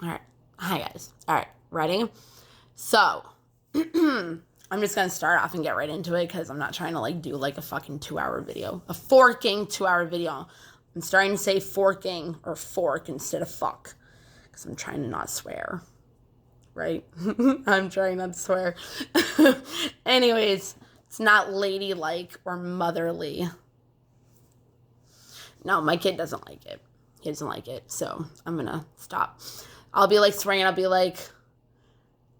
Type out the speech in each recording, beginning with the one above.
All right. Hi, guys. All right. Ready? So, I'm just going to start off and get right into it because I'm not trying to like do like a fucking 2-hour video. A forking 2-hour video. I'm starting to say forking or fork instead of fuck because I'm trying to not swear. Right? I'm trying not to swear. Anyways, it's not ladylike or motherly. No, my kid doesn't like it. He doesn't like it. So I'm going to stop. I'll be like swearing. I'll be like,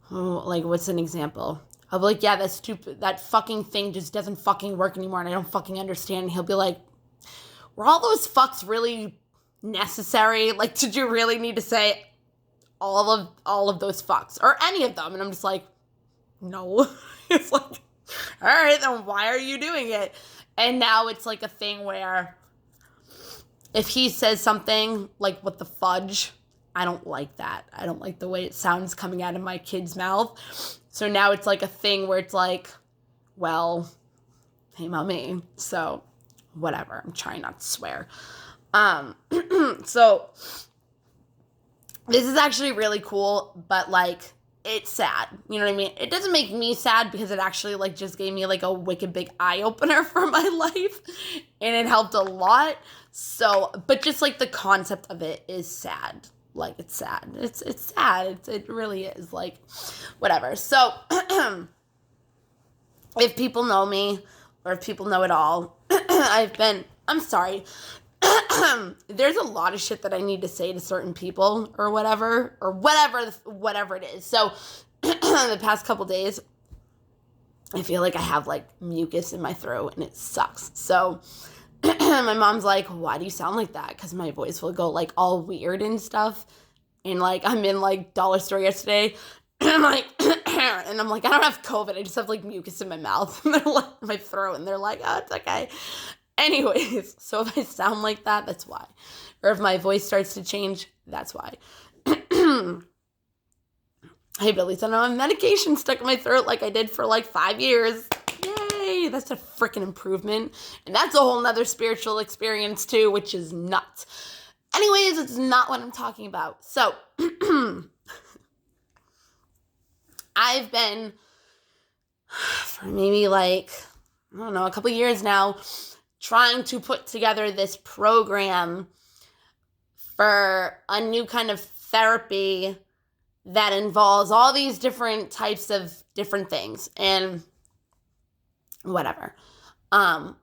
oh, like, what's an example? I'll be like, yeah, that fucking thing just doesn't fucking work anymore and I don't fucking understand. And he'll be like, were all those fucks really necessary? Like, did you really need to say all of those fucks or any of them? And I'm just like, no. It's like, all right, then why are you doing it? And now it's like a thing where if he says something like, what the fudge? I don't like that. I don't like the way it sounds coming out of my kid's mouth. So now it's like a thing where it's like, well, hey, mommy. So whatever. I'm trying not to swear. So this is actually really cool, but like it's sad. You know what I mean? It doesn't make me sad because it actually like just gave me like a wicked big eye opener for my life and it helped a lot. So, but just like the concept of it is sad. Like it's sad. It's sad. It really is like whatever. So if people know me or if people know it all, I'm sorry. There's a lot of shit that I need to say to certain people or whatever it is. So the past couple days, I feel like I have like mucus in my throat and it sucks. So my mom's like, why do you sound like that? Because my voice will go like all weird and stuff. And like I'm in like dollar store yesterday and I'm like, I don't have COVID. I just have like mucus in my mouth and they're like my throat and they're like, oh, it's okay. Anyways, so if I sound like that, that's why. Or if my voice starts to change, that's why. Hey, but at least I don't have medication stuck in my throat like I did for like 5 years. Yay, that's a freaking improvement. And that's a whole nother spiritual experience too, which is nuts. Anyways, it's not what I'm talking about. So, I've been, for maybe like, I don't know, a couple years now, trying to put together this program for a new kind of therapy that involves all these different types of different things and whatever. I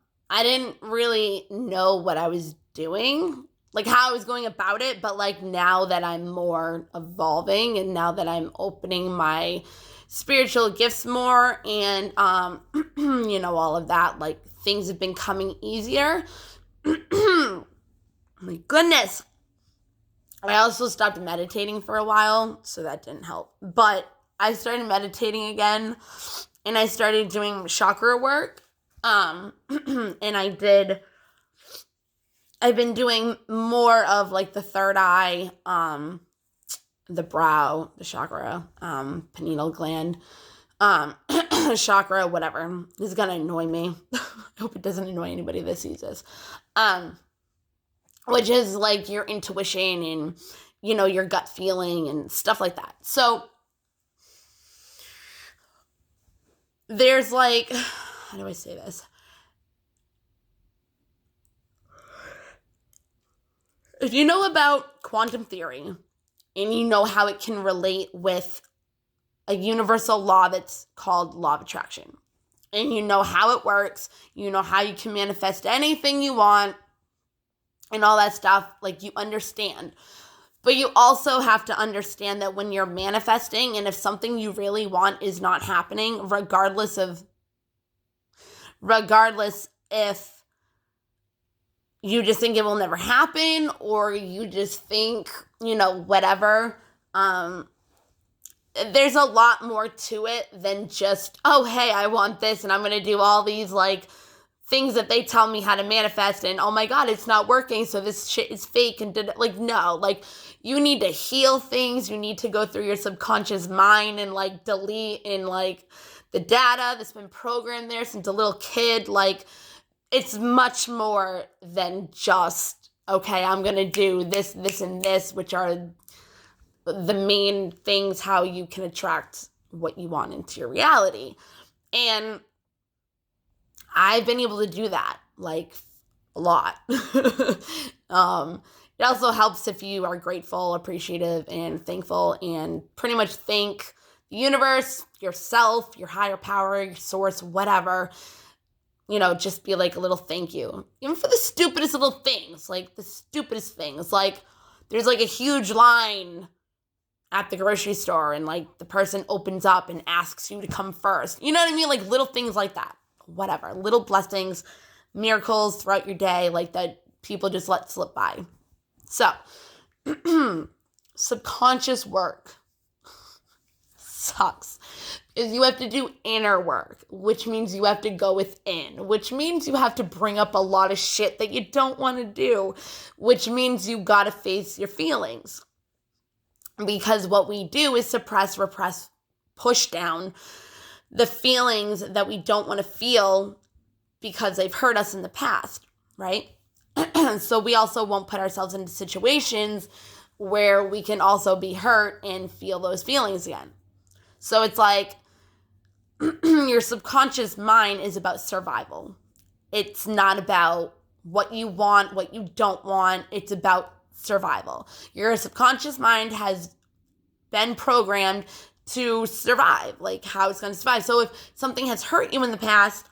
didn't really know what I was doing, like how I was going about it, but like now that I'm more evolving and now that I'm opening my spiritual gifts more and you know, all of that, like things have been coming easier. My goodness. I also stopped meditating for a while, so that didn't help. But I started meditating again and I started doing chakra work. And I've been doing more of like the third eye, the brow, the chakra, pineal gland, chakra, whatever. This is gonna annoy me. I hope it doesn't annoy anybody that sees this. Which is like your intuition and, you know, your gut feeling and stuff like that. So there's like, how do I say this? If you know about quantum theory and you know how it can relate with a universal law that's called law of attraction, and you know how it works, you know how you can manifest anything you want and all that stuff, like you understand. But you also have to understand that when you're manifesting and if something you really want is not happening, regardless if you just think it will never happen or you just think, you know, whatever, there's a lot more to it than just, oh, hey, I want this and I'm going to do all these like things that they tell me how to manifest and oh my God, it's not working. So this shit is fake and like, no, like you need to heal things. You need to go through your subconscious mind and like delete and like the data that's been programmed there since a little kid. Like it's much more than just, okay, I'm going to do this, this, and this, which are the main things how you can attract what you want into your reality. And I've been able to do that, like, a lot. It also helps if you are grateful, appreciative, and thankful, and pretty much thank the universe, yourself, your higher power, your source, whatever. Just be like a little thank you. Even for the stupidest little things, like the stupidest things. Like, there's like a huge line at the grocery store and like the person opens up and asks you to come first. You know what I mean? Like little things like that. Whatever. Little blessings, miracles throughout your day, like that people just let slip by. So, subconscious work sucks. Is you have to do inner work, which means you have to go within, which means you have to bring up a lot of shit that you don't want to do, which means you got to face your feelings. Because what we do is suppress, repress, push down the feelings that we don't want to feel because they've hurt us in the past, right? So we also won't put ourselves into situations where we can also be hurt and feel those feelings again. So it's like your subconscious mind is about survival. It's not about what you want, what you don't want. It's about survival. Your subconscious mind has been programmed to survive, like how it's going to survive. So if something has hurt you in the past,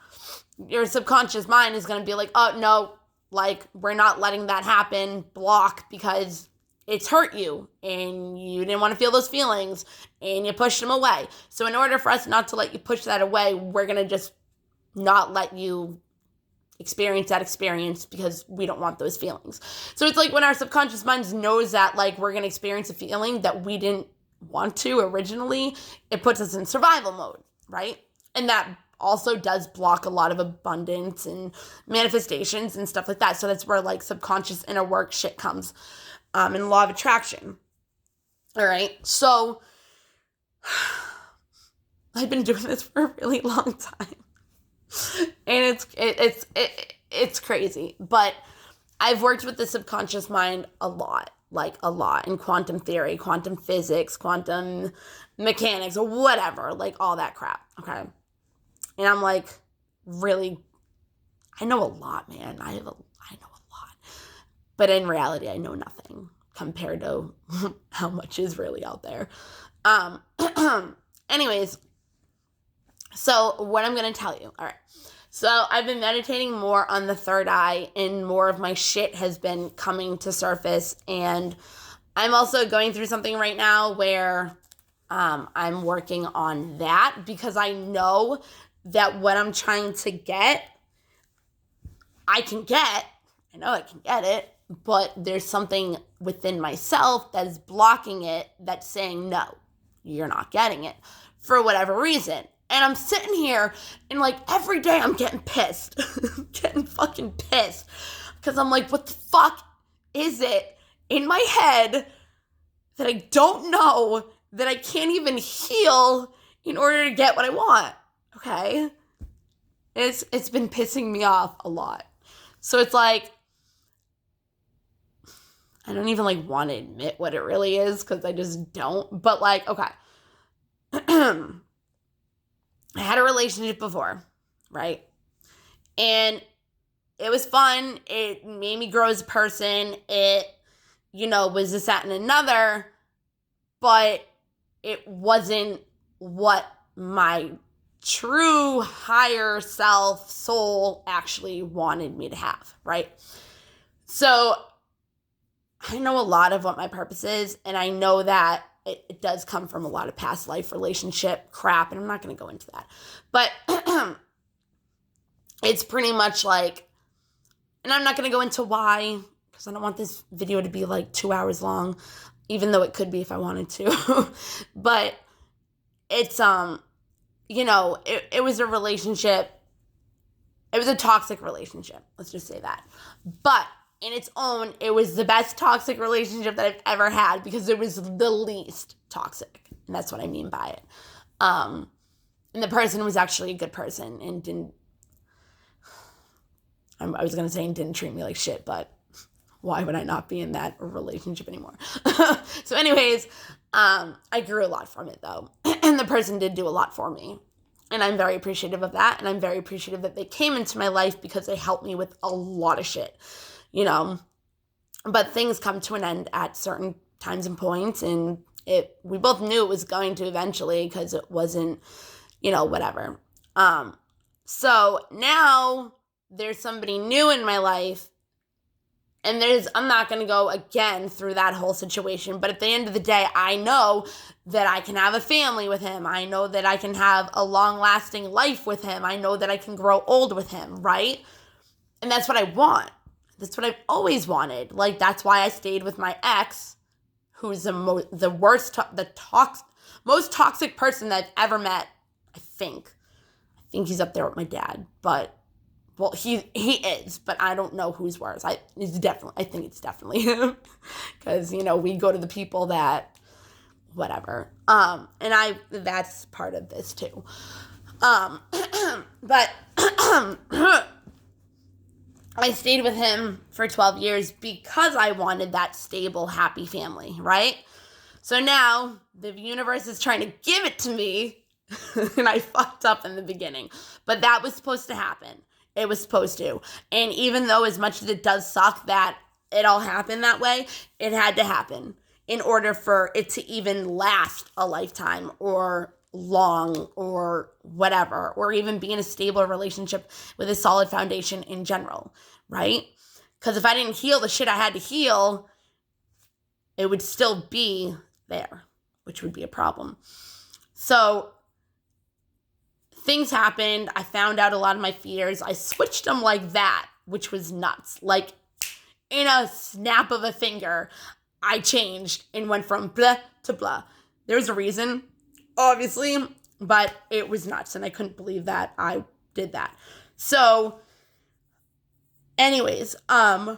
your subconscious mind is going to be like, oh, no, like, we're not letting that happen, block, because it's hurt you and you didn't want to feel those feelings and you pushed them away. So in order for us not to let you push that away, we're going to just not let you experience that experience because we don't want those feelings. So it's like when our subconscious mind knows that, like, we're going to experience a feeling that we didn't want to originally, it puts us in survival mode, right? And that also does block a lot of abundance and manifestations and stuff like that. So that's where, like, subconscious inner work shit comes in law of attraction. All right. So I've been doing this for a really long time. And it's crazy. But I've worked with the subconscious mind a lot. Like a lot in quantum theory, quantum physics, quantum mechanics, or whatever, like all that crap, okay? And I'm like, really, I know a lot, man. I know a lot. But in reality, I know nothing compared to how much is really out there. Anyways, so what I'm going to tell you, all right. So I've been meditating more on the third eye, and more of my shit has been coming to surface. And I'm also going through something right now where I'm working on that, because I know that what I'm trying to get, I can get. I know I can get it, but there's something within myself that is blocking it, that's saying, no, you're not getting it for whatever reason. And I'm sitting here and, like, every day I'm getting pissed. Getting fucking pissed. Because I'm like, what the fuck is it in my head that I don't know, that I can't even heal in order to get what I want? Okay? It's been pissing me off a lot. So it's like, I don't even, like, want to admit what it really is, because I just don't. But, like, okay. I had a relationship before, right? And it was fun. It made me grow as a person. It, was this, that, and another. But it wasn't what my true higher self, soul, actually wanted me to have, right? So I know a lot of what my purpose is, and I know that it does come from a lot of past life relationship crap, and I'm not going to go into that. But it's pretty much like, and I'm not going to go into why, because I don't want this video to be like 2 hours long, even though it could be if I wanted to. But it's, it was a relationship. It was a toxic relationship. Let's just say that. But in its own, it was the best toxic relationship that I've ever had, because it was the least toxic. And that's what I mean by it. And the person was actually a good person and didn't treat me like shit, but why would I not be in that relationship anymore? So anyways, I grew a lot from it though. And the person did do a lot for me. And I'm very appreciative of that. And I'm very appreciative that they came into my life because they helped me with a lot of shit, you know. But things come to an end at certain times and points. And we both knew it was going to eventually because it wasn't, you know, whatever. So now there's somebody new in my life. And I'm not going to go again through that whole situation. But at the end of the day, I know that I can have a family with him. I know that I can have a long-lasting life with him. I know that I can grow old with him, right? And that's what I want. That's what I've always wanted. Like, that's why I stayed with my ex, who's the worst, most toxic person that I've ever met, I think. I think he's up there with my dad, but... Well, he is, but I don't know who's worse. I think it's definitely him, because, you know, we go to the people that, whatever. And that's part of this too. But I stayed with him for 12 years because I wanted that stable, happy family, right? So now the universe is trying to give it to me, and I fucked up in the beginning, but that was supposed to happen. It was supposed to. And even though as much as it does suck that it all happened that way, it had to happen in order for it to even last a lifetime or long or whatever, or even be in a stable relationship with a solid foundation in general, right? Because if I didn't heal the shit I had to heal, it would still be there, which would be a problem. So things happened. I found out a lot of my fears. I switched them like that, which was nuts. Like, in a snap of a finger, I changed and went from blah to blah. There's a reason, obviously, but it was nuts, and I couldn't believe that I did that. So, anyways, I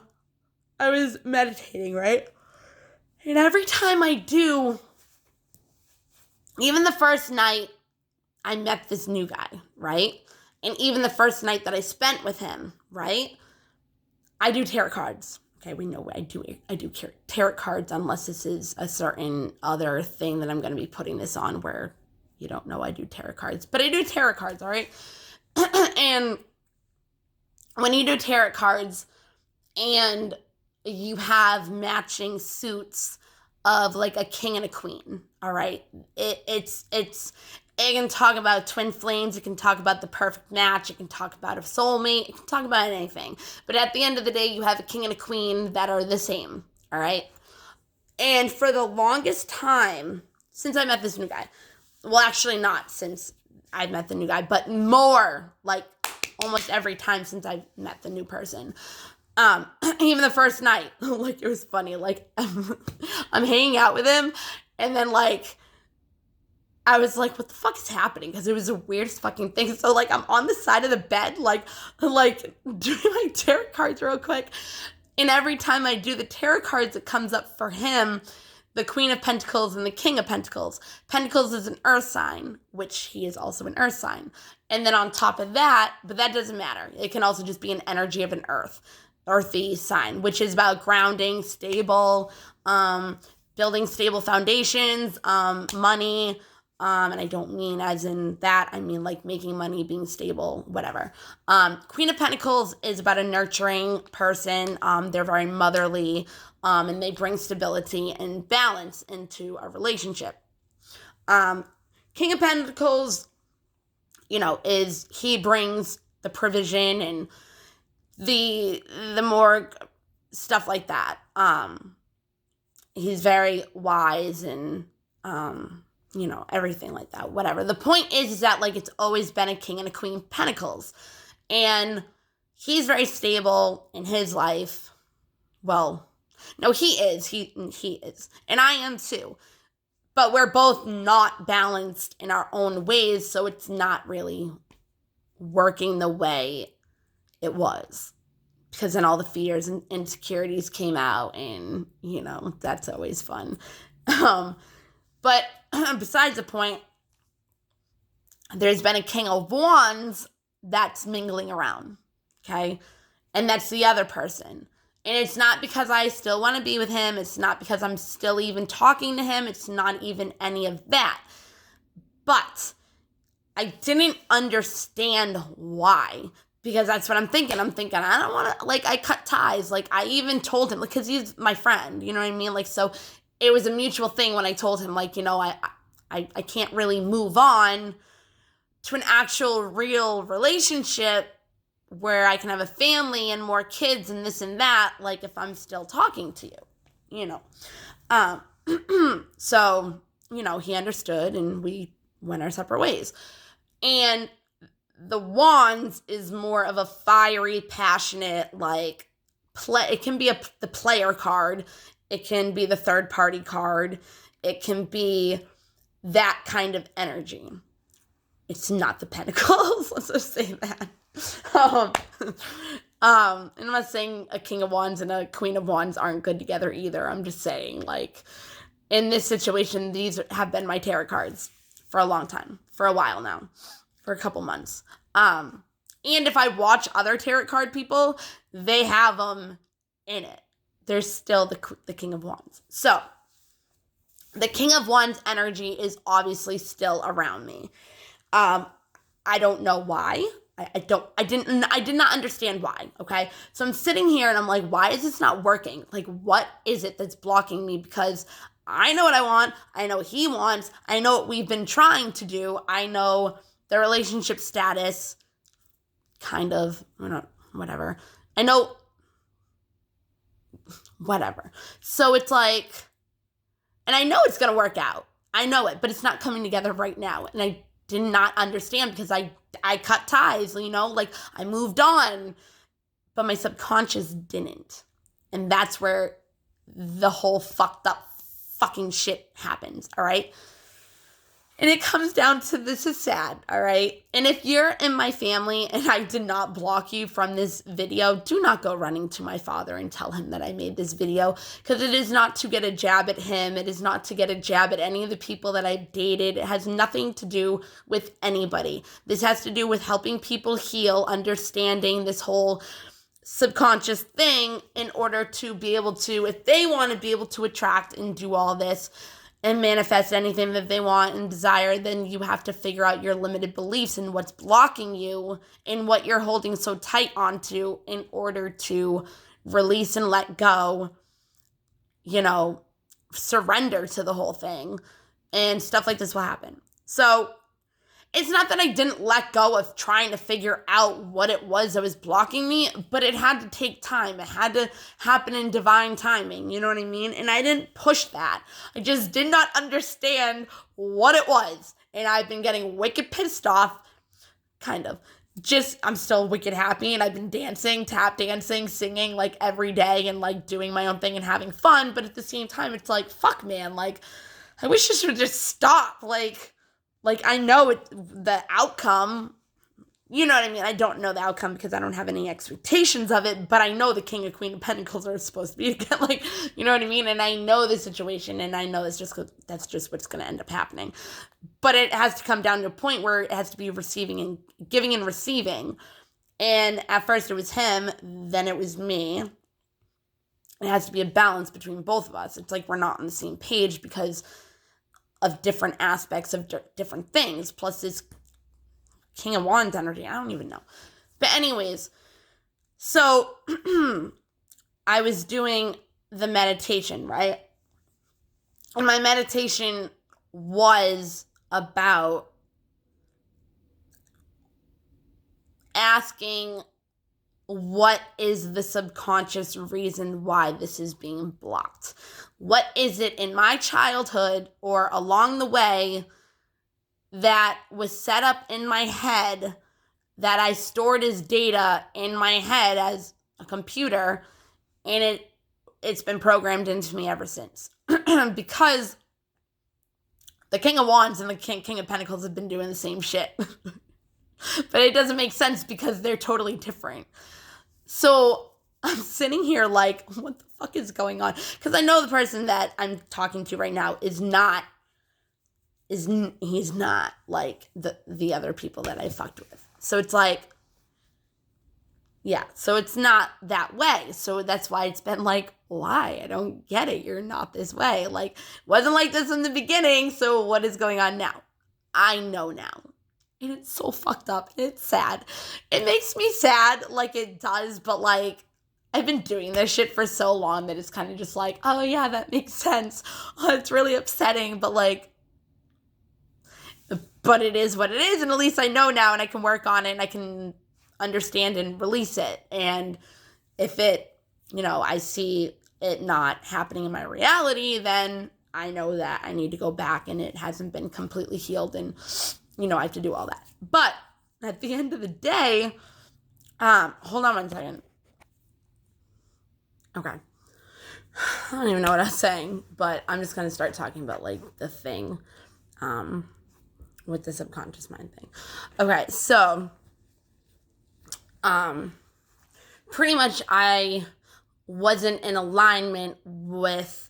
was meditating, right? And every time I do, even the first night, I met this new guy, right? And even the first night that I spent with him, right? I do tarot cards. Okay, we know I do tarot cards, unless this is a certain other thing that I'm going to be putting this on where you don't know I do tarot cards. But I do tarot cards, all right? And when you do tarot cards and you have matching suits of like a king and a queen, all right? It can talk about twin flames. It can talk about the perfect match. It can talk about a soulmate. It can talk about anything. But at the end of the day, you have a king and a queen that are the same, all right? And for the longest time, since I met this new guy, well, actually not since I met the new guy, but more, like almost every time since I've met the new person. Even the first night, like, it was funny. Like, I'm hanging out with him, and then, like, I was like, what the fuck is happening? Because it was the weirdest fucking thing. So, like, I'm on the side of the bed, like doing my tarot cards real quick. And every time I do the tarot cards, it comes up for him, the Queen of Pentacles and the King of Pentacles. Pentacles is an earth sign, which he is also an earth sign. And then on top of that, but that doesn't matter. It can also just be an energy of an earthy sign, which is about grounding, stable, building stable foundations, money, and I don't mean as in that, I mean like making money, being stable, whatever. Queen of Pentacles is about a nurturing person. They're very motherly, and they bring stability and balance into a relationship. King of Pentacles, you know, he brings the provision and the more stuff like that. He's very wise and, you know, everything like that, whatever. The point is that, like, it's always been a king and a queen pentacles. And he's very stable in his life. Well, no, he is. He is. And I am too. But we're both not balanced in our own ways, so it's not really working the way it was. Because then all the fears and insecurities came out, and, you know, that's always fun. But besides the point, there's been a King of Wands that's mingling around, okay? And that's the other person. And it's not because I still want to be with him. It's not because I'm still even talking to him. It's not even any of that. But I didn't understand why. Because that's what I'm thinking. I'm thinking, I don't want to, like, I cut ties. Like, I even told him, because he's my friend, you know what I mean? Like, so it was a mutual thing when I told him, like, I can't really move on to an actual real relationship where I can have a family and more kids and this and that, like, if I'm still talking to you, So, he understood and we went our separate ways. And the Wands is more of a fiery, passionate, like, it can be the player card. It can be the third party card. It can be that kind of energy. It's not the Pentacles. Let's just say that. And I'm not saying a King of Wands and a Queen of Wands aren't good together either. I'm just saying, like, in this situation, these have been my tarot cards for a long time, for a while now, for a couple months. And if I watch other tarot card people, they have them in it. There's still the King of Wands. So the King of Wands energy is obviously still around me. I don't know why. I did not understand why. Okay. So I'm sitting here and I'm like, why is this not working? Like, what is it that's blocking me? Because I know what I want. I know what he wants. I know what we've been trying to do. I know the relationship status, kind of, whatever. I know, whatever. So it's like, and I know it's going to work out. I know it, but it's not coming together right now. And I did not understand because I cut ties, like I moved on, but my subconscious didn't. And that's where the whole fucked up fucking shit happens, all right? And it comes down to, this is sad, all right? And if you're in my family and I did not block you from this video, do not go running to my father and tell him that I made this video, because it is not to get a jab at him. It is not to get a jab at any of the people that I've dated. It has nothing to do with anybody. This has to do with helping people heal, understanding this whole subconscious thing in order to be able to, if they want to be able to attract and do all this, and manifest anything that they want and desire, then you have to figure out your limited beliefs and what's blocking you and what you're holding so tight onto in order to release and let go, surrender to the whole thing, and stuff like this will happen. So it's not that I didn't let go of trying to figure out what it was that was blocking me, but it had to take time. It had to happen in divine timing, you know what I mean? And I didn't push that. I just did not understand what it was. And I've been getting wicked pissed off, kind of. I'm still wicked happy, and I've been dancing, tap dancing, singing, like, every day, and, like, doing my own thing and having fun. But at the same time, it's like, fuck, man, like, I wish this would just stop, like, I know the outcome, you know what I mean? I don't know the outcome because I don't have any expectations of it, but I know the King and Queen of Pentacles are supposed to be together, like, you know what I mean? And I know the situation, and I know that's just what's going to end up happening. But it has to come down to a point where it has to be receiving and giving and receiving. And at first it was him, then it was me. It has to be a balance between both of us. It's like we're not on the same page because of different aspects of different things, plus this King of Wands energy. I don't even know. But anyways, so I was doing the meditation, right? And my meditation was about asking, what is the subconscious reason why this is being blocked? What is it in my childhood or along the way that was set up in my head that I stored as data in my head as a computer, and it's been programmed into me ever since? Because the King of Wands and the King of Pentacles have been doing the same shit. But it doesn't make sense because they're totally different. So I'm sitting here like, what the fuck is going on? Because I know the person that I'm talking to right now he's not like the other people that I fucked with. So it's like, Yeah, so it's not that way. So that's why it's been like, why? I don't get it. You're not this way. Like, wasn't like this in the beginning. So what is going on now? I know now. And it's so fucked up. It's sad. It makes me sad, like it does, but like, I've been doing this shit for so long that it's kind of just like, oh yeah, that makes sense. Oh, it's really upsetting, but like, but it is what it is. And at least I know now and I can work on it and I can understand and release it. And if it, I see it not happening in my reality, then I know that I need to go back and it hasn't been completely healed and, I have to do all that. But at the end of the day, hold on 1 second. Okay. I don't even know what I was saying, but I'm just going to start talking about like the thing, with the subconscious mind thing. Okay. So, pretty much I wasn't in alignment with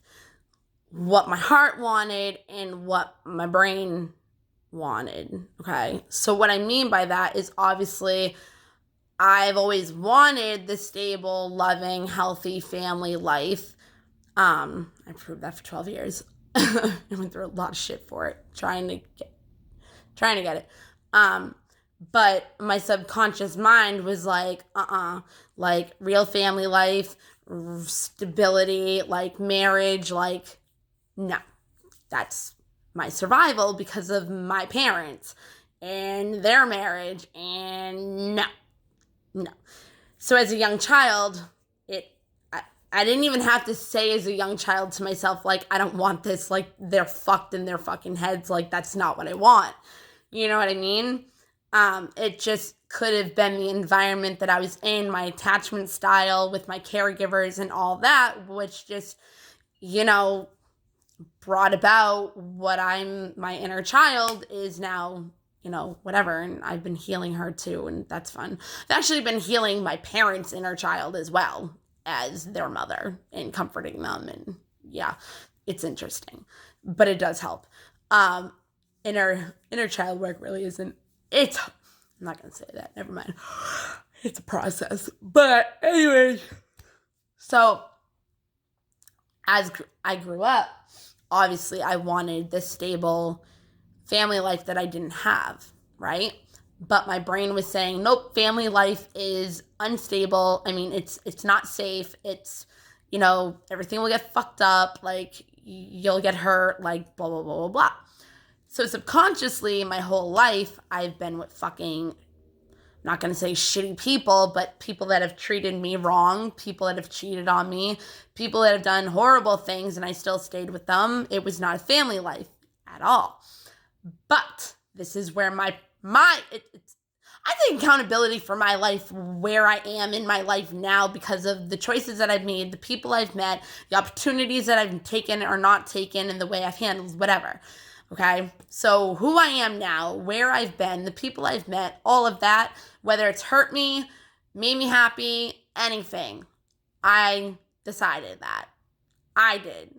what my heart wanted and what my brain wanted. Okay. So what I mean by that is obviously I've always wanted the stable, loving, healthy family life. I proved that for 12 years. I went through a lot of shit for it, trying to get it. But my subconscious mind was like, like real family life, stability, like marriage, like, no, that's my survival because of my parents and their marriage, and no. So as a young child, I didn't even have to say as a young child to myself, like, I don't want this, like, they're fucked in their fucking heads, like, that's not what I want. You know what I mean? It just could have been the environment that I was in, my attachment style with my caregivers and all that, which just, brought about what my inner child is now, whatever. And I've been healing her too, and that's fun. I've actually been healing my parents' inner child as well as their mother and comforting them. And yeah, it's interesting, but it does help. Inner child work really isn't, I'm not going to say that. Never mind. It's a process. But anyways, so as I grew up, obviously I wanted this stable family life that I didn't have, right? But my brain was saying, nope, family life is unstable. I mean, it's not safe. It's, everything will get fucked up. Like, you'll get hurt, like, blah, blah, blah, blah, blah. So subconsciously, my whole life, I've been with fucking, I'm not going to say shitty people, but people that have treated me wrong, people that have cheated on me, people that have done horrible things, and I still stayed with them. It was not a family life at all. But this is where I take accountability for my life, where I am in my life now, because of the choices that I've made, the people I've met, the opportunities that I've taken or not taken, and the way I've handled whatever. Okay, so who I am now, where I've been, the people I've met, all of that, whether it's hurt me, made me happy, anything, I decided that. I did.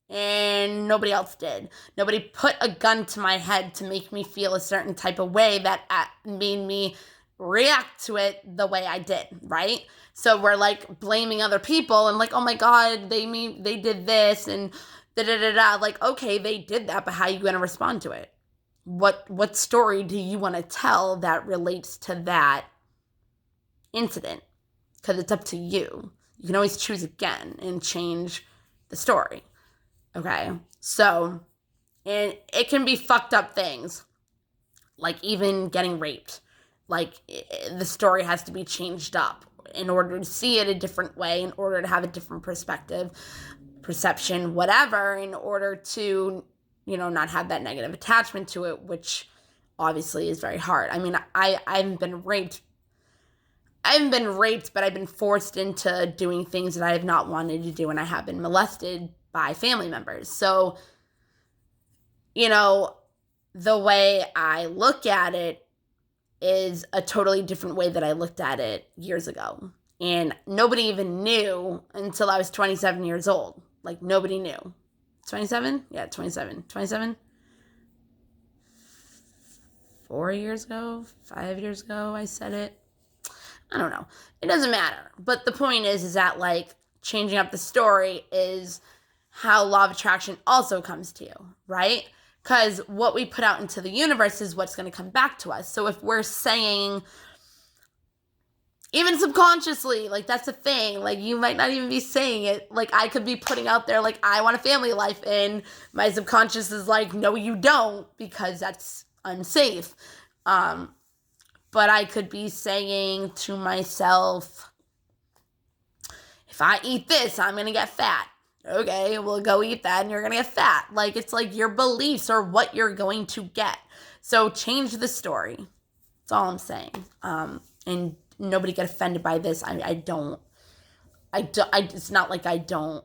And nobody else did. Nobody put a gun to my head to make me feel a certain type of way that made me react to it the way I did, right? So we're like blaming other people and like, oh my God, they did this and da-da-da-da. Like, okay, they did that, but how are you going to respond to it? What story do you want to tell that relates to that incident? Because it's up to you. You can always choose again and change the story. Okay, so, and it can be fucked up things, like even getting raped. Like, the story has to be changed up in order to see it a different way, in order to have a different perspective, perception, whatever, in order to, not have that negative attachment to it, which obviously is very hard. I mean, I haven't been raped, but I've been forced into doing things that I have not wanted to do, and I have been molested by family members. So, the way I look at it is a totally different way that I looked at it years ago. And nobody even knew until I was 27 years old. Like, nobody knew. 27? Yeah, 27. 27? 4 years ago? 5 years ago, I said it. I don't know. It doesn't matter. But the point is that, like, changing up the story is how law of attraction also comes to you, right? Because what we put out into the universe is what's going to come back to us. So if we're saying, even subconsciously, like, that's a thing, like, you might not even be saying it, like, I could be putting out there, like, I want a family life, and my subconscious is like, no, you don't, because that's unsafe. But I could be saying to myself, if I eat this, I'm going to get fat. Okay, well, go eat that and you're going to get fat. Like, it's like your beliefs are what you're going to get. So change the story. That's all I'm saying. And nobody get offended by this. It's not like I don't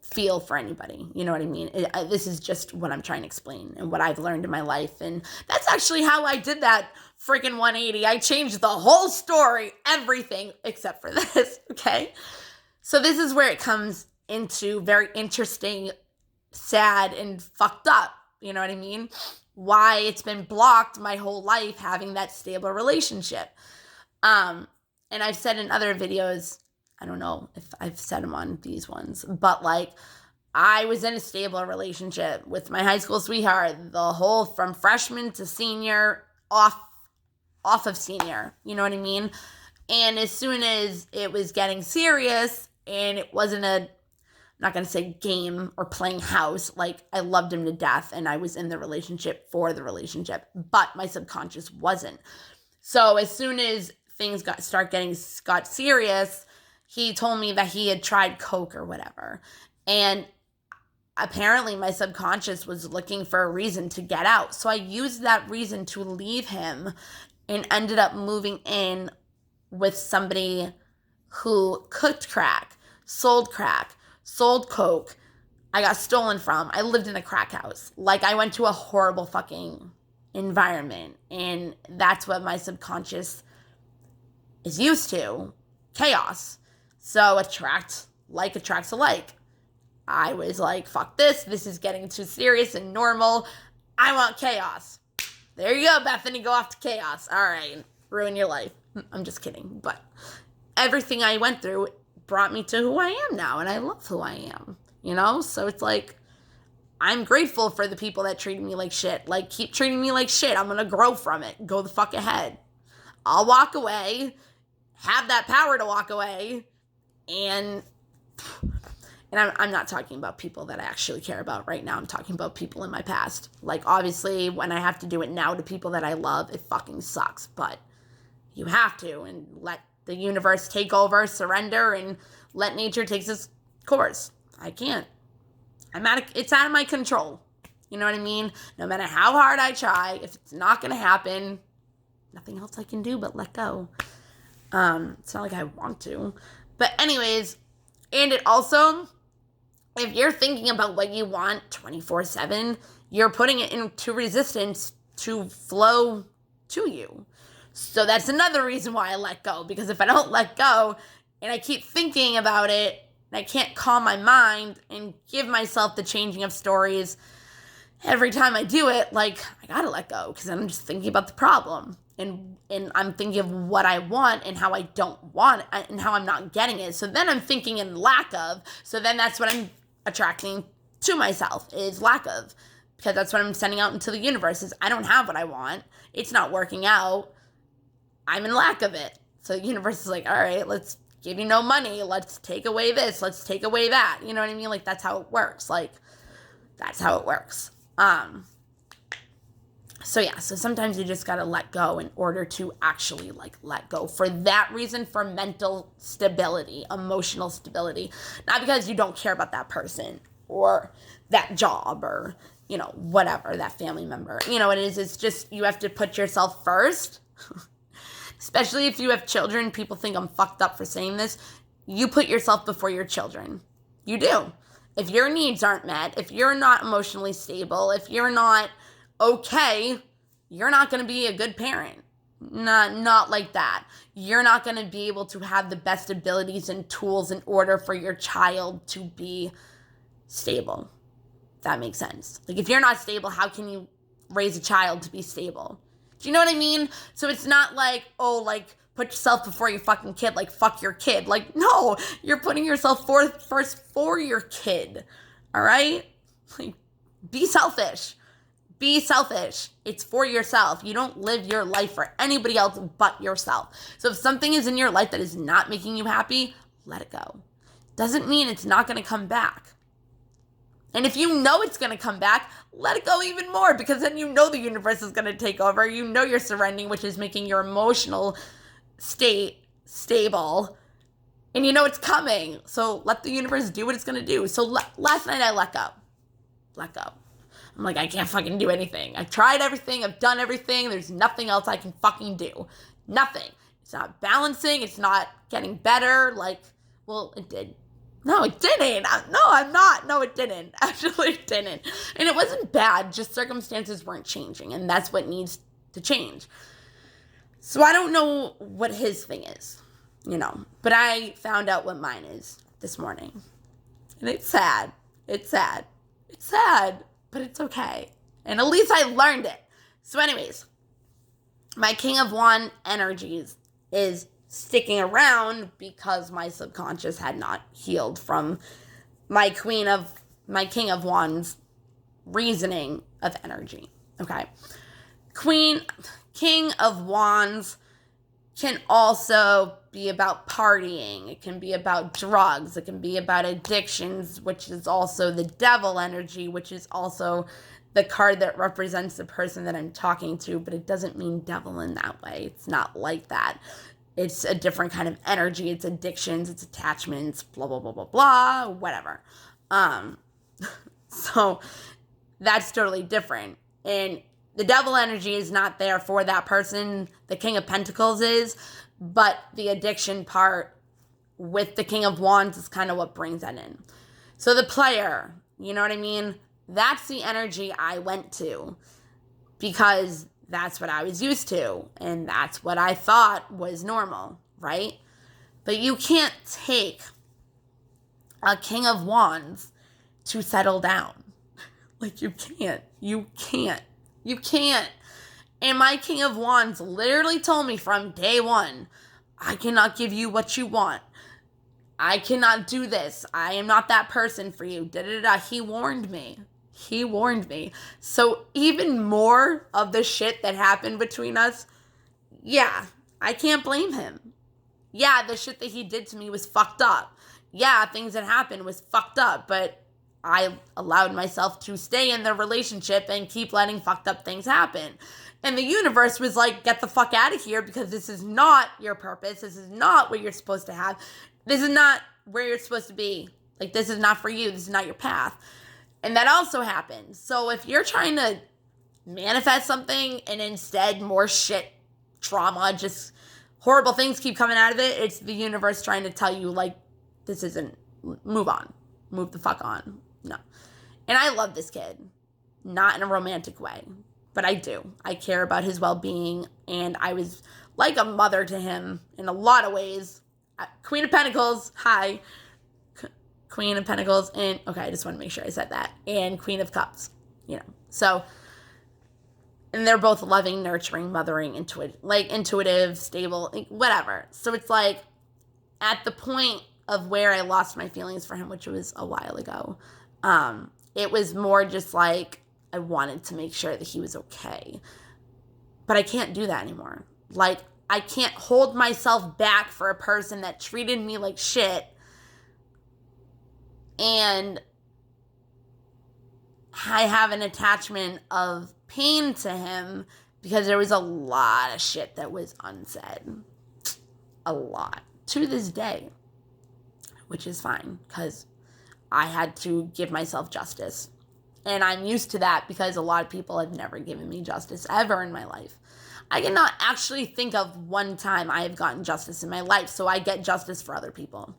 feel for anybody. You know what I mean? This is just what I'm trying to explain and what I've learned in my life. And that's actually how I did that freaking 180. I changed the whole story, everything except for this, okay? So this is where it comes into very interesting, sad, and fucked up. You know what I mean? Why it's been blocked my whole life having that stable relationship. And I've said in other videos, I don't know if I've said them on these ones, but like, I was in a stable relationship with my high school sweetheart, from freshman to senior, off of senior, you know what I mean? And as soon as it was getting serious, and it wasn't I'm not going to say game or playing house, like, I loved him to death, and I was in the relationship for the relationship, but my subconscious wasn't. So as soon as things got serious, he told me that he had tried coke or whatever. And apparently my subconscious was looking for a reason to get out. So I used that reason to leave him and ended up moving in with somebody who cooked crack, sold coke. I got stolen from. I lived in a crack house. Like, I went to a horrible fucking environment. And that's what my subconscious is used to. Chaos. So attracts alike. I was like, fuck this. This is getting too serious and normal. I want chaos. There you go, Bethany. Go off to chaos. All right. Ruin your life. I'm just kidding. But everything I went through brought me to who I am now. And I love who I am. You know? So it's like, I'm grateful for the people that treated me like shit. Like, keep treating me like shit. I'm going to grow from it. Go the fuck ahead. I'll walk away. Have that power to walk away. And I'm not talking about people that I actually care about right now. I'm talking about people in my past. Like, obviously, when I have to do it now to people that I love, it fucking sucks. But you have to, and let the universe take over, surrender, and let nature take its course. I can't. It's out of my control. You know what I mean? No matter how hard I try, if it's not going to happen, nothing else I can do but let go. It's not like I want to. But anyways, and it also, if you're thinking about what you want 24/7, you're putting it into resistance to flow to you. So that's another reason why I let go. Because if I don't let go and I keep thinking about it, and I can't calm my mind and give myself the changing of stories every time I do it, like, I gotta let go. Because I'm just thinking about the problem. And I'm thinking of what I want and how I don't want it and how I'm not getting it. So then I'm thinking in lack of. So then that's what I'm attracting to myself, is lack of. Because that's what I'm sending out into the universe, is I don't have what I want. It's not working out. I'm in lack of it. So the universe is like, all right, let's give you no money. Let's take away this. Let's take away that. You know what I mean? Like, that's how it works. Like, that's how it works. So yeah, so sometimes you just gotta let go in order to actually, like, let go. For that reason, for mental stability, emotional stability. Not because you don't care about that person or that job or, you know, whatever, that family member. You know what it is? It's just, you have to put yourself first. Especially if you have children. People think I'm fucked up for saying this. You put yourself before your children. You do. If your needs aren't met, if you're not emotionally stable, if you're not okay, you're not going to be a good parent. Not like that. You're not going to be able to have the best abilities and tools in order for your child to be stable. That makes sense. Like, if you're not stable, how can you raise a child to be stable? Do you know what I mean? So it's not like, oh, like, put yourself before your fucking kid, like fuck your kid. Like, no, you're putting yourself first for your kid. All right? Like, be selfish. Be selfish. It's for yourself. You don't live your life for anybody else but yourself. So if something is in your life that is not making you happy, let it go. Doesn't mean it's not going to come back. And if you know it's going to come back, let it go even more, because then you know the universe is going to take over. You know you're surrendering, which is making your emotional state stable. And you know it's coming. So let the universe do what it's going to do. So last night I let go. Let go. I'm like, I can't fucking do anything. I've tried everything. I've done everything. There's nothing else I can fucking do. Nothing. It's not balancing. It's not getting better. Like, well, it did. No, it didn't. No, I'm not. No, it didn't. Actually, it didn't. And it wasn't bad. Just circumstances weren't changing. And that's what needs to change. So I don't know what his thing is, you know. But I found out what mine is this morning. And it's sad. It's sad. It's sad. But it's okay. And at least I learned it. So anyways, my King of Wands energies is sticking around because my subconscious had not healed from my King of Wands reasoning of energy. Okay. King of Wands can also be about partying. It can be about drugs. It can be about addictions, which is also the devil energy, which is also the card that represents the person that I'm talking to, but it doesn't mean devil in that way. It's not like that. It's a different kind of energy. It's addictions, it's attachments, blah, blah, blah, blah, blah, whatever. So that's totally different. And the devil energy is not there for that person. The King of Pentacles is, but the addiction part with the King of Wands is kind of what brings that in. So the player, you know what I mean? That's the energy I went to because that's what I was used to, and that's what I thought was normal, right? But you can't take a King of Wands to settle down. Like, you can't. You can't. You can't. And my King of Wands literally told me from day one, I cannot give you what you want. I cannot do this. I am not that person for you. Da-da-da. He warned me. He warned me. So even more of the shit that happened between us, yeah, I can't blame him. Yeah, the shit that he did to me was fucked up. Yeah, things that happened was fucked up, but I allowed myself to stay in the relationship and keep letting fucked up things happen. And the universe was like, get the fuck out of here, because this is not your purpose. This is not what you're supposed to have. This is not where you're supposed to be. Like, this is not for you. This is not your path. And that also happens. So if you're trying to manifest something and instead more shit, trauma, just horrible things keep coming out of it, it's the universe trying to tell you, like, this isn't, move on. Move the fuck on. No. And I love this kid. Not in a romantic way. But I do. I care about his well-being. And I was like a mother to him in a lot of ways. Queen of Pentacles. Hi. Queen of Pentacles, and okay, I just want to make sure I said that, and Queen of Cups, you know. So, and they're both loving, nurturing, mothering, intuitive, stable, whatever. So it's like at the point of where I lost my feelings for him, which was a while ago, it was more just like I wanted to make sure that he was okay. But I can't do that anymore. Like, I can't hold myself back for a person that treated me like shit. And I have an attachment of pain to him because there was a lot of shit that was unsaid. A lot. To this day. Which is fine, because I had to give myself justice. And I'm used to that because a lot of people have never given me justice ever in my life. I cannot actually think of one time I have gotten justice in my life, so I get justice for other people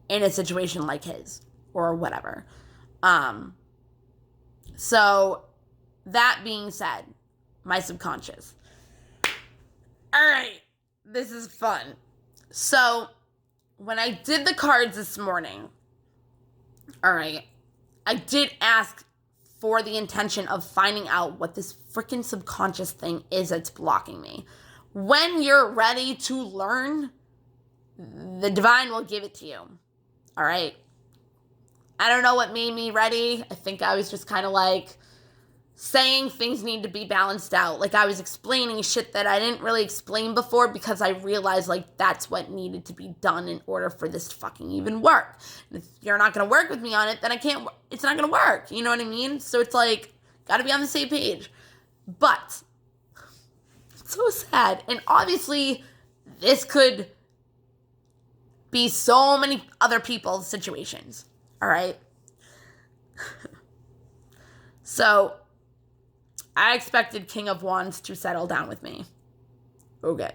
in a situation like his or whatever. So that being said, my subconscious. All right, this is fun. So when I did the cards this morning, all right, I did ask for the intention of finding out what this freaking subconscious thing is that's blocking me. when you're ready to learn, the divine will give it to you. All right. I don't know what made me ready. I think I was just kind of like saying things need to be balanced out. Like I was explaining shit that I didn't really explain before because I realized like that's what needed to be done in order for this to fucking even work. And if you're not going to work with me on it, then it's not going to work. You know what I mean? So it's like, got to be on the same page. But it's so sad. And obviously this could be so many other people's situations. All right. So I expected King of Wands to settle down with me. Okay.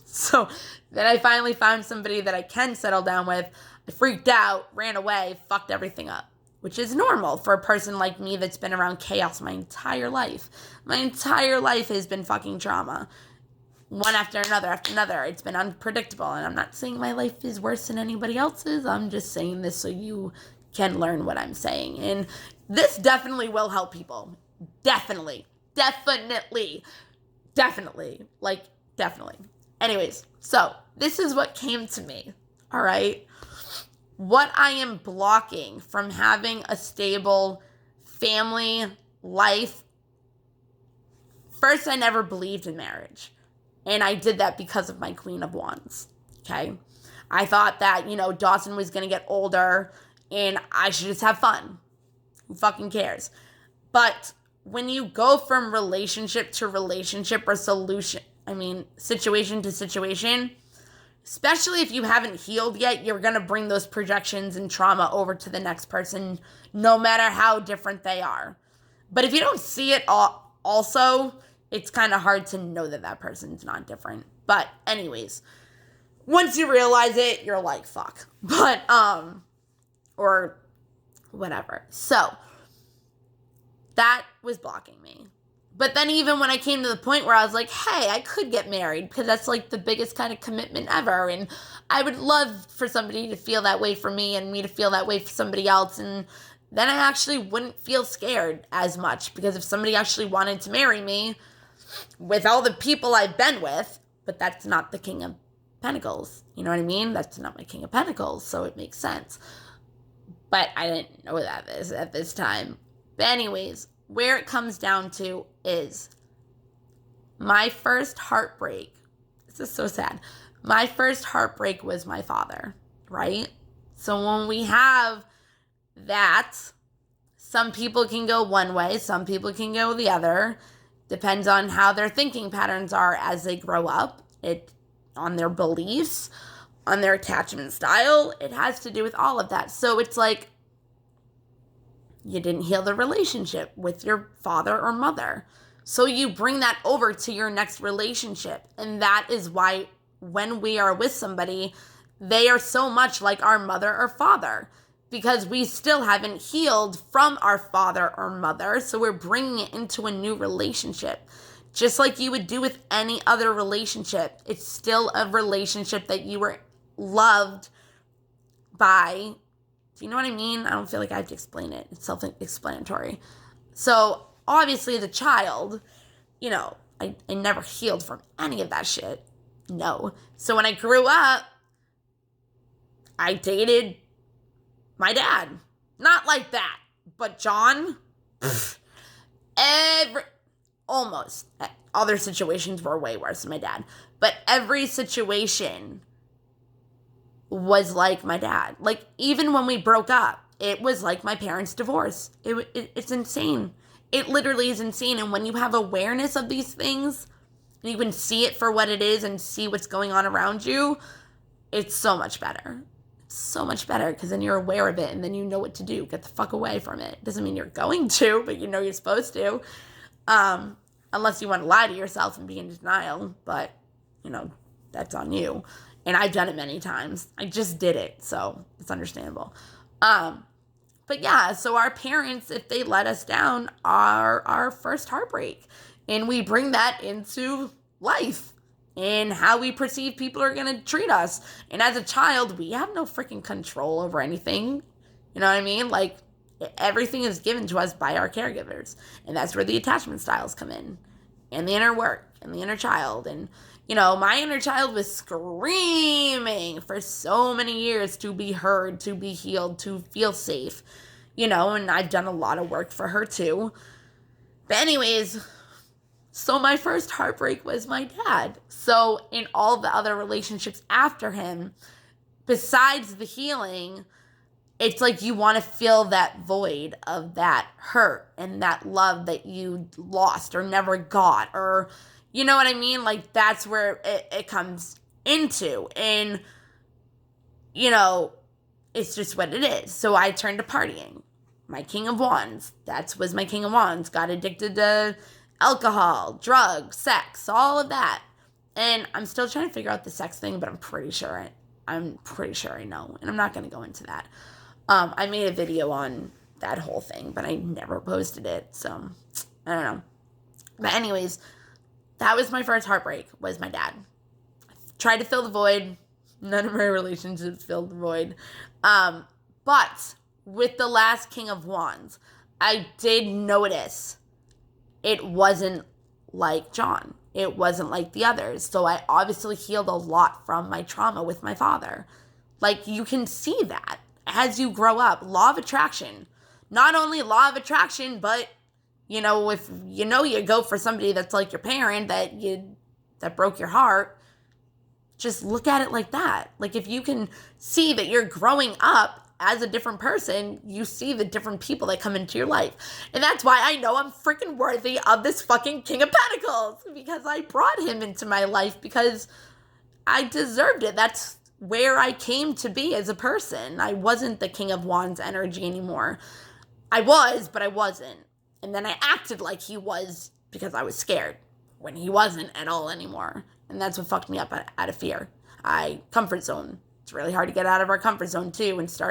So then I finally found somebody that I can settle down with. I freaked out, ran away, fucked everything up, which is normal for a person like me that's been around chaos my entire life. My entire life has been fucking trauma. One after another. It's been unpredictable. And I'm not saying my life is worse than anybody else's. I'm just saying this so you can learn what I'm saying. And this definitely will help people. Definitely. Like, definitely. Anyways, so this is what came to me. All right. What I am blocking from having a stable family life. First, I never believed in marriage. And I did that because of my Queen of Wands. Okay. I thought that, Dawson was going to get older and I should just have fun. Who fucking cares? But when you go from relationship to relationship or situation to situation, especially if you haven't healed yet, you're going to bring those projections and trauma over to the next person, no matter how different they are. But if you don't see it also, it's kind of hard to know that person's not different. But anyways, once you realize it, you're like, fuck. But, or whatever. So that was blocking me. But then even when I came to the point where I was like, hey, I could get married because that's like the biggest kind of commitment ever. And I would love for somebody to feel that way for me and me to feel that way for somebody else. And then I actually wouldn't feel scared as much because if somebody actually wanted to marry me with all the people I've been with, but that's not the King of Pentacles. You know what I mean? That's not my King of Pentacles. So it makes sense. But I didn't know that at this time. But anyways, where it comes down to is my first heartbreak. This is so sad. My first heartbreak was my father, right? So when we have that, some people can go one way, some people can go the other. Depends on how their thinking patterns are as they grow up. On their beliefs, on their attachment style. It has to do with all of that. So it's like, you didn't heal the relationship with your father or mother. So you bring that over to your next relationship. And that is why when we are with somebody, they are so much like our mother or father. Because we still haven't healed from our father or mother. So we're bringing it into a new relationship. Just like you would do with any other relationship. It's still a relationship that you were loved by. Do you know what I mean? I don't feel like I have to explain it. It's self-explanatory. So obviously the child, I never healed from any of that shit. No. So when I grew up, I dated my dad. Not like that. But John, almost. Other situations were way worse than my dad. But every situation was like my dad. Like, even when we broke up, it was like my parents' divorce. It's insane. It literally is insane. And when you have awareness of these things, and you can see it for what it is and see what's going on around you, it's so much better. It's so much better because then you're aware of it and then you know what to do. Get the fuck away from it. Doesn't mean you're going to, but you're supposed to. Unless you want to lie to yourself and be in denial. But, that's on you. And I've done it many times. I just did it, so it's understandable. But yeah, so our parents, if they let us down, are our first heartbreak. And we bring that into life and how we perceive people are going to treat us. And as a child, we have no freaking control over anything. You know what I mean? Like, everything is given to us by our caregivers. And that's where the attachment styles come in. And the inner work and the inner child. And, my inner child was screaming for so many years to be heard, to be healed, to feel safe, and I've done a lot of work for her too. But anyways, so my first heartbreak was my dad. So in all the other relationships after him, besides the healing, it's like you want to fill that void of that hurt and that love that you lost or never got, or you know what I mean? Like, that's where it comes into. And, it's just what it is. So I turned to partying. My King of Wands. That was my King of Wands. Got addicted to alcohol, drugs, sex, all of that. And I'm still trying to figure out the sex thing, but I'm pretty sure I know. And I'm not going to go into that. I made a video on that whole thing, but I never posted it. So, I don't know. But anyways, that was my first heartbreak, was my dad. Tried to fill the void. None of my relationships filled the void. But with the last King of Wands, I did notice it wasn't like John. It wasn't like the others. So I obviously healed a lot from my trauma with my father. Like, you can see that as you grow up. Law of attraction. Not only law of attraction, but, if you go for somebody that's like your parent that broke your heart, just look at it like that. Like, if you can see that you're growing up as a different person, you see the different people that come into your life. And that's why I know I'm freaking worthy of this fucking King of Pentacles, because I brought him into my life because I deserved it. That's where I came to be as a person. I wasn't the King of Wands energy anymore. I was, but I wasn't. And then I acted like he was because I was scared when he wasn't at all anymore. And that's what fucked me up out of fear. Comfort zone. It's really hard to get out of our comfort zone too and start